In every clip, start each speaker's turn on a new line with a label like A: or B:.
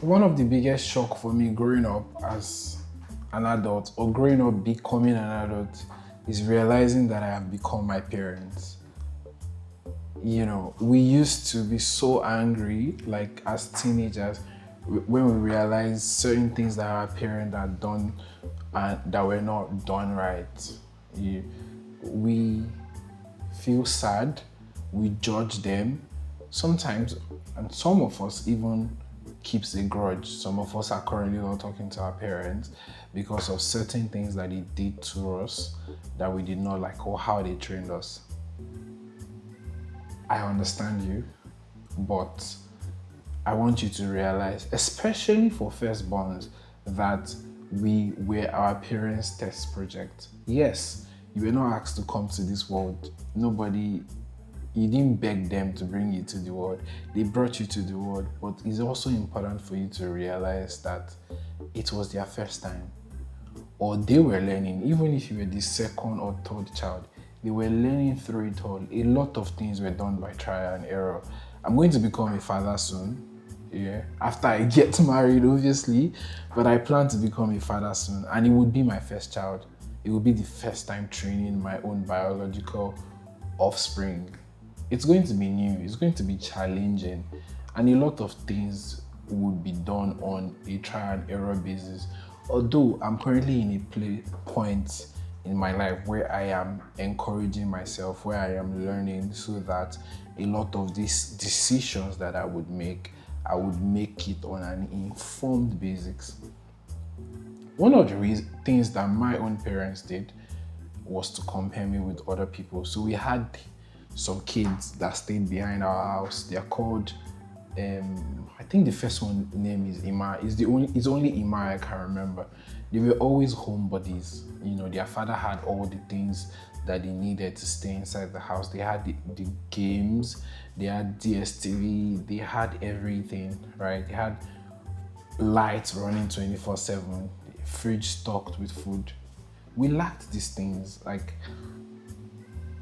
A: One of the biggest shock for me growing up as an adult or growing up becoming an adult is realizing that I have become my parents. We used to be so angry, like as teenagers, when we realized certain things that our parents had done and that were not done right. You, we feel sad, we judge them sometimes, and some of us even keeps a grudge. Some of us are currently not talking to our parents because of certain things that they did to us that we did not like or how they trained us. I understand you, but I want you to realize, especially for firstborns, that we were our parents' test project. Yes, you were not asked to come to this world. You didn't beg them to bring you to the world. They brought you to the world, but it's also important for you to realize that it was their first time, or they were learning. Even if you were the second or third child, they were learning through it all. A lot of things were done by trial and error. I'm going to become a father soon. Yeah, after I get married, obviously, but I plan to become a father soon, and it would be my first child. It would be the first time training my own biological offspring. It's going to be new, it's going to be challenging, and a lot of things would be done on a trial and error basis. Although I'm currently in a point in my life where I am encouraging myself, where I am learning so that a lot of these decisions that I would make it on an informed basis. One of the things that my own parents did was to compare me with other people. So we had some kids that stayed behind our house. They are called, I think the first one name is Ima. It's only Ima I can remember. They were always homebodies. Their father had all the things that they needed to stay inside the house. They had the games, they had DSTV, they had everything, right? They had lights running 24/7, fridge stocked with food. We lacked these things. Like,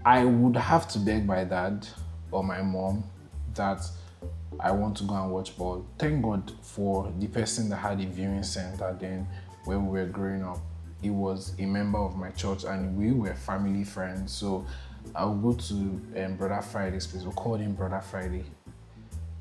A: I would have to beg my dad or my mom that I want to go and watch ball. Thank God for the person that had a viewing center then when we were growing up. He was a member of my church and we were family friends. So I'll go to Brother Friday's place. We called him Brother Friday.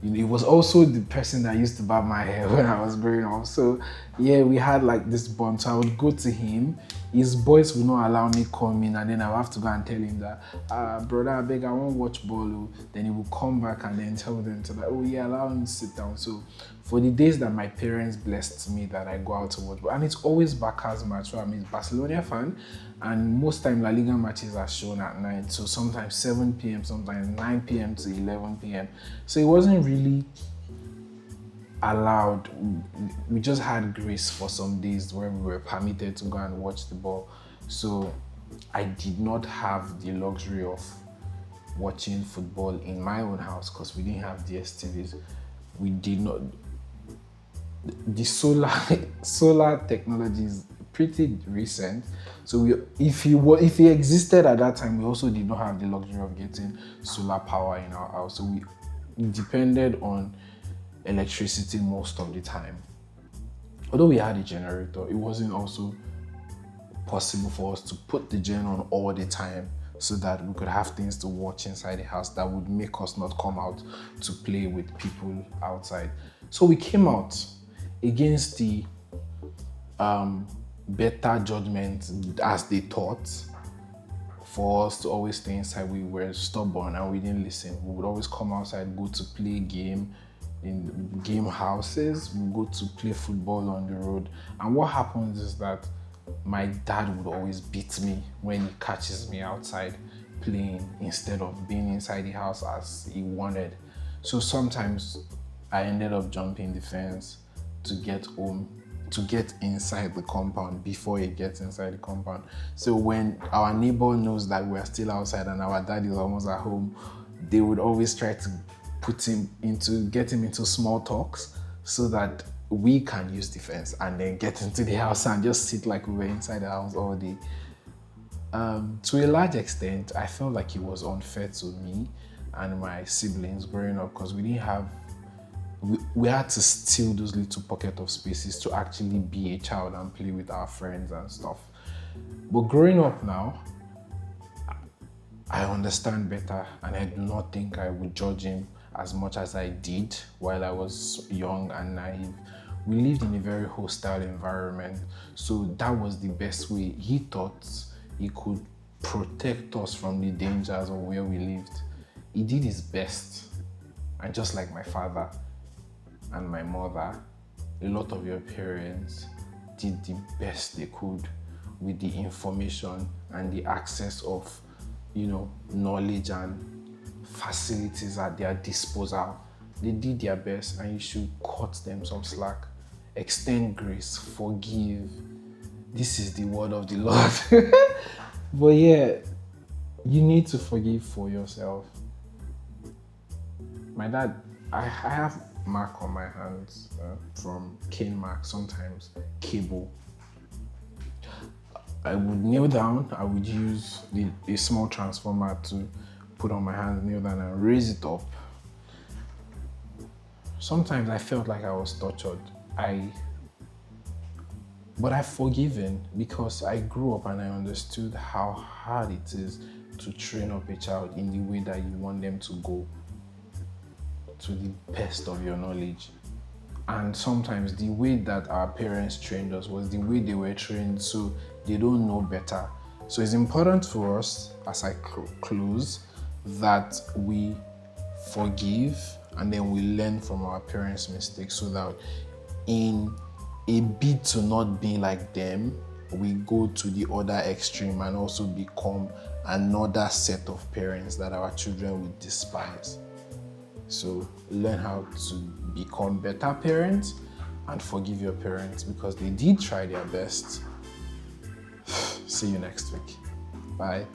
A: He was also the person that used to barb my hair when I was growing up. So yeah, we had like this bond. So I would go to him. His boys would not allow me come in, and then I would have to go and tell him that, brother, I beg, I won't watch ball. Then he would come back and then tell them to oh yeah, allow him to sit down. So for the days that my parents blessed me that I go out to watch ball, and it's always Barca's match. So I'm a Barcelona fan, and most time La Liga matches are shown at night. So sometimes 7 p.m., sometimes 9 p.m. to 11 p.m. So it wasn't really allowed. We just had grace for some days where we were permitted to go and watch the ball. So I did not have the luxury of watching football in my own house because we didn't have DSTVs. We did not. The solar technology is pretty recent. So if he existed at that time, we also did not have the luxury of getting solar power in our house. So we depended on electricity most of the time. Although we had a generator, it wasn't also possible for us to put the gen on all the time so that we could have things to watch inside the house that would make us not come out to play with people outside. So we came out against the better judgment, as they thought, for us to always stay inside. We were stubborn and we didn't listen. We would always come outside, go to play game in game houses, we go to play football on the road. And what happens is that my dad would always beat me when he catches me outside playing instead of being inside the house as he wanted. So sometimes I ended up jumping the fence to get home, to get inside the compound before he gets inside the compound. So when our neighbor knows that we're still outside and our dad is almost at home, they would always try to get him into small talks so that we can use the fence and then get into the house and just sit like we were inside the house all day. To a large extent, I felt like it was unfair to me and my siblings growing up because we didn't have we had to steal those little pocket of spaces to actually be a child and play with our friends and stuff. But growing up now, I understand better, and I do not think I would judge him as much as I did while I was young and naive. We lived in a very hostile environment, so that was the best way. He thought he could protect us from the dangers of where we lived. He did his best, and just like my father and my mother, a lot of your parents did the best they could with the information and the access of, knowledge and facilities at their disposal. They did their best, and you should cut them some slack. Extend grace, forgive. This is the word of the Lord. But yeah, you need to forgive for yourself. My dad, I have mark on my hands from cane mark, sometimes cable. I would kneel down, I would use a small transformer to put on my hands, kneel down and raise it up. Sometimes I felt like I was tortured. But I've forgiven because I grew up and I understood how hard it is to train up a child in the way that you want them to go, to the best of your knowledge. And sometimes the way that our parents trained us was the way they were trained, so they don't know better. So it's important for us, as I close, that we forgive and then we learn from our parents' mistakes, so that in a bid to not be like them, we go to the other extreme and also become another set of parents that our children would despise. So learn how to become better parents and forgive your parents because they did try their best. See you next week. Bye.